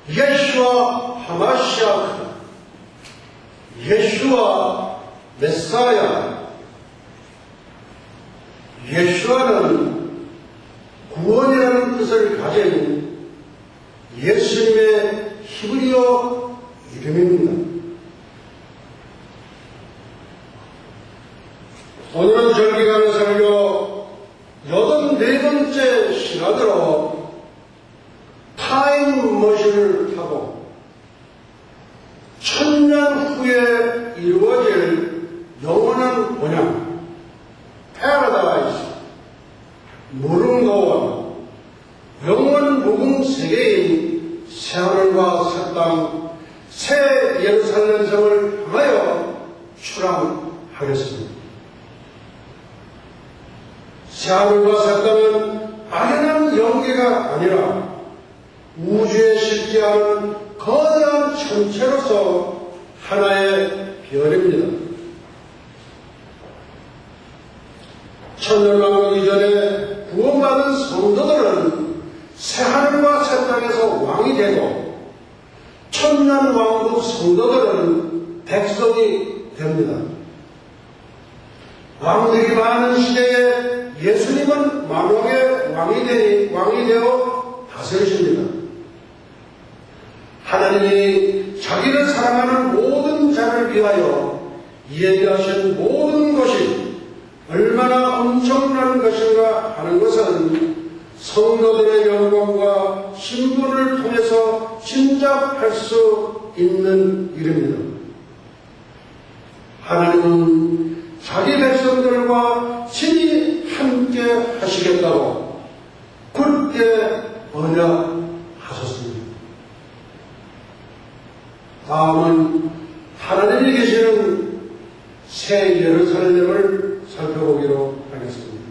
예수와 하마시아크, 예수와 메사야. 예수와는 구원이라는 뜻을 가진 예수님의 히브리어 이름입니다. 오늘은 절기가는 설교 84번째 시간으로 타임머신을 타고 1000년 후에 이루어질 영원한 본향, 패러다이스, 무릉도원, 영원 무궁 세계인 새하늘과 새 땅, 새 예루살렘 성을 향하여 출항하겠습니다. 새하늘과 새 땅은 막연한 영계가 아니라 우주에 실제하는 거대한 천체로서 하나의 별입니다. 천년왕국 이전에 구원받은 성도들은 새하늘과 새 땅에서 왕이 되고, 천년왕국 성도들은 백성이 됩니다. 왕들이 많은 시대에 예수님은 만왕의 왕이 되어 다스리십니다. 하나님이 자기를 사랑하는 모든 자를 위하여 예비하신 모든 것이 얼마나 엄청난 것인가 하는 것은 성도들의 영광과 신분을 통해서 짐작할 수 있는 일입니다. 하나님은 자기 백성들과 친히 함께 하시겠다고 굳게 언약하셨습니다. 다음은 하나님이 계시는 새 예루살렘을 살펴보기로 하겠습니다.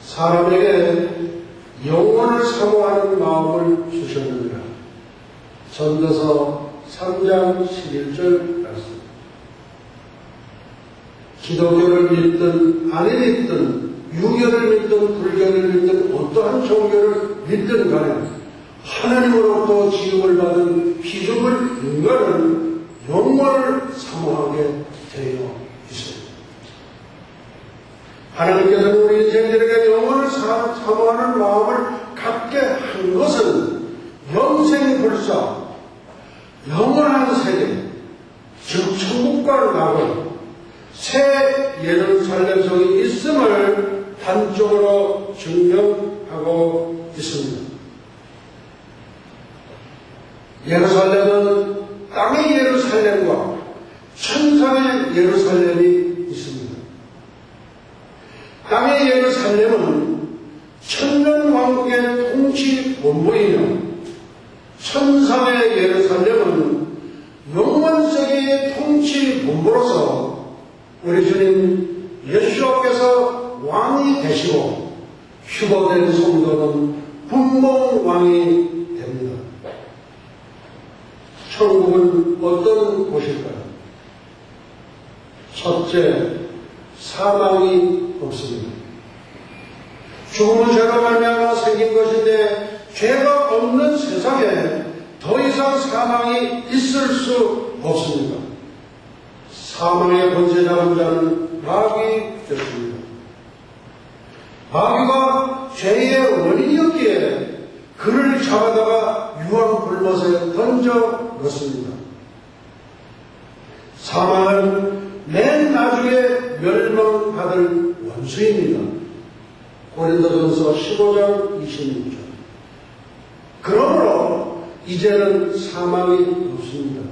사람에게 영원을 사모하는 마음을 주셨느니라. 전도서 3장 11절 말씀. 기독교를 믿든 아니 믿든 유교를 믿든 불교를 믿든 어떠한 종교를 믿든 간에 하나님으로부터 지음을 받은 피조물 인간은 영원을 사모하게 되어 있습니다. 하나님께서는 우리 인생들에게 영원을 사모하는 마음을 갖게 한 것은 영생불사, 영원한 세계, 즉 천국과 낙원, 새 예루살렘 성이 있음을 단적으로 증명하고 있습니다. 예루살렘은 땅의 예루살렘과 천상의 예루살렘이 있습니다. 땅의 예루살렘은 천년왕국의 통치 본부이며, 천상의 예루살렘은 영원세계의 통치 본부로서 우리 주님 예수께서 왕이 되시고 휴거된 성도는 분봉왕이 됩니다. 천국은 어떤 곳일까요? 첫째, 사망이 없습니다. 죽음은 죄로 말미암아 생긴 것인데 죄가 없는 세상에 더 이상 사망이 있을 수 없습니다. 사망의 권세 잡은 자는 마귀 되었습니다. 마귀가 죄의 원인이었기에 그를 잡아다가 유황불못에 던져 넣습니다. 사망은 맨 나중에 멸망받을 원수입니다. 고린도전서 15장 26절. 그러므로 이제는 사망이 없습니다.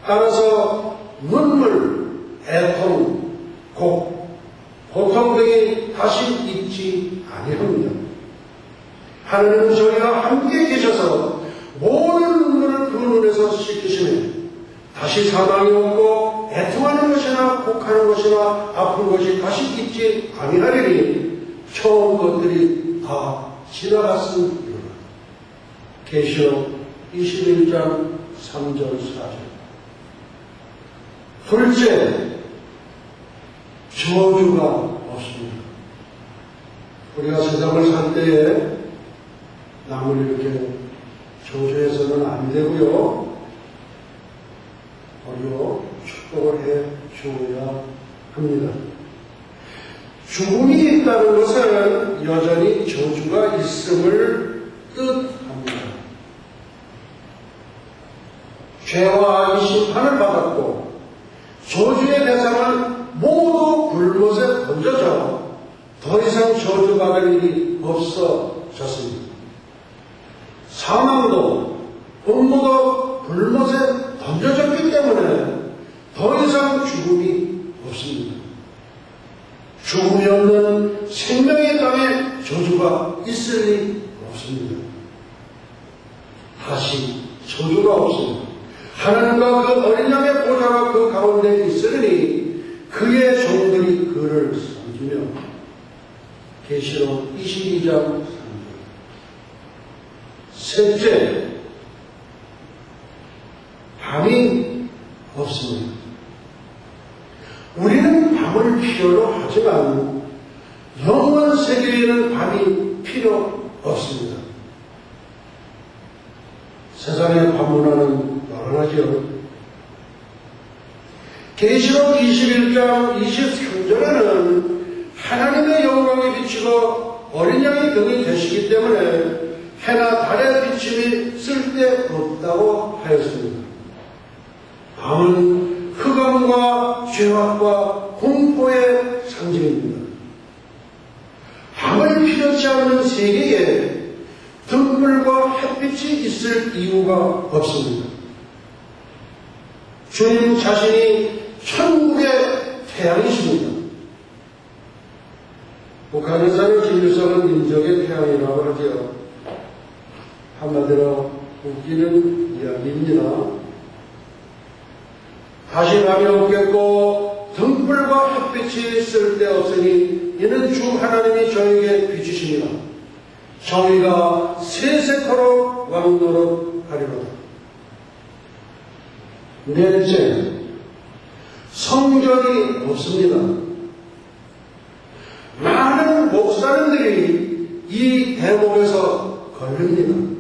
따라서 눈물, 애통, 고통 등이 다시 있지 아니합니다. 하나님은 저희와 함께 계셔서 모든 눈물을 그 눈에서 씻기시며 다시 사망이 없고 애통하는 것이나 곡하는 것이나 아픈 것이 다시 있지 아니하리니 처음 것들이 다 지나갔습니다. 계시록 21장 3절 4절. 둘째, 저주가 없습니다. 우리가 세상을 살 때에 남을 이렇게 저주해서는 안 되고요. 오히려 축복을 해 주어야 합니다. 죽음이 있다는 것은 여전히 저주가 있음을 뜻합니다. 죄와 악이 심판을 받았고 저주의 대상은 모두 불못에 던져져 더 이상 저주받을 일이 없어졌습니다. 사망도 음모도 불못에 던져졌기 때문에 더 이상 죽음이 없습니다. 죽음이 없는 생명의 땅에 저주가 있을 리 없습니다. 다시 저주가 없습니다. 하나님과 그 어린 양의 보좌가 그 가운데 있으니 그의 종들이 그를 섬기며. 계시록 22장 3절. 셋째, 밤이 없습니다. 우리는 밤을 필요로 하지만 영원 세계에는 밤이 필요 없습니다. 세상의 밤 문화는 여러가지요. 계시록 21장 23절에는 하나님의 영광이 비치고 어린 양이 등이 되시기 때문에 해나 달의 비침이 쓸데없다고 하였습니다. 밤은 흑암과 죄악과 공포의 상징입니다. 밤을 필요치 않는 세계에 등불과 햇빛이 있을 이유가 없습니다. 주님 자신이 천국의 태양이십니다. 북한에서는 김일성은 민족의 태양이라고 하죠. 한마디로 웃기는 이야기입니다. 다시 밤이 없겠고 등불과 햇빛이 쓸데없으니 이는 주 하나님이 저에게 비추시니라. 정의가 세세토록 왕노릇 하리로다. 넷째, 성전이 없습니다. 많은 목사님들이 이 대목에서 걸립니다.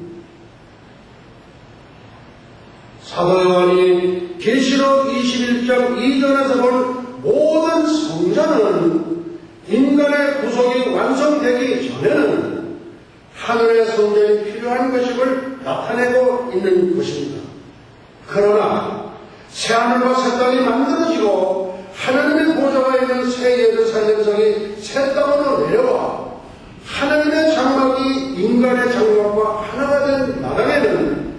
사도 요한이 계시록 21장 2절에서 본 모든 성전은 인간의 구속이 완성되기 전에는 하늘의 성전이 필요한 것임을 나타내고 있는 것입니다. 그러나 새하늘과 새 땅이 만들어지고 하나님의 보좌가 있는 새 예루살렘성이 새 땅으로 내려와 하나님의 장막이 인간의 장막과 하나가 된 마당에는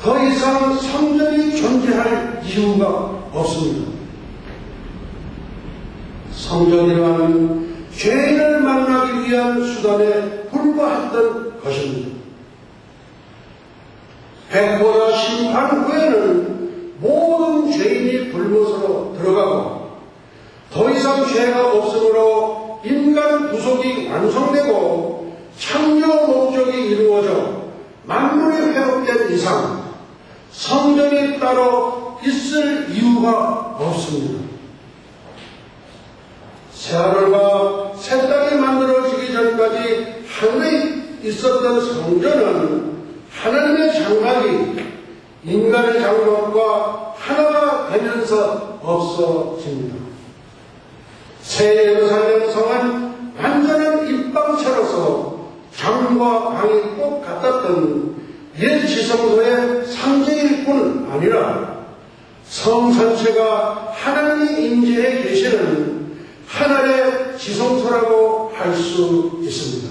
더 이상 성전이 존재할 이유가 없습니다. 성전이란 죄인을 만나기 위한 수단에 불과했던 것입니다. 백보자 심판 후에는 모든 죄인이 불못으로 들어가고 더 이상 죄가 없으므로 인간 구속이 완성되고 창조 목적이 이루어져 만물이 회복된 이상 성전이 따로 있을 이유가 없습니다. 새하늘과 새 땅이 만들어지기 전까지 하늘에 있었던 성전은 하나님의 장막이 인간의 장막과 하나가 되면서 없어집니다. 새 예루살렘 성은 완전한 입방체로서 장과 방이 꼭 같았던 옛 지성소의 상징일 뿐 아니라 성 전체가 하나님이 임재해 계시는 하늘의 지성소라고 할 수 있습니다.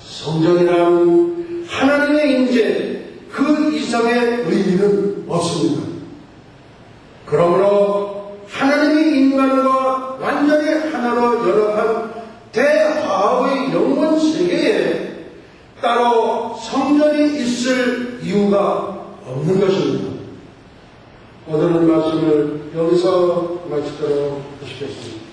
성전이란 하나님의 임재 그 이상의 의미는 없습니다. 그러므로 하나님이 인간과 완전히 하나로 연합한 대화합의 영원 세계에 따로 성전이 있을 이유가 없는 것입니다. 오늘은 말씀을 여기서 마치도록 하시겠습니다.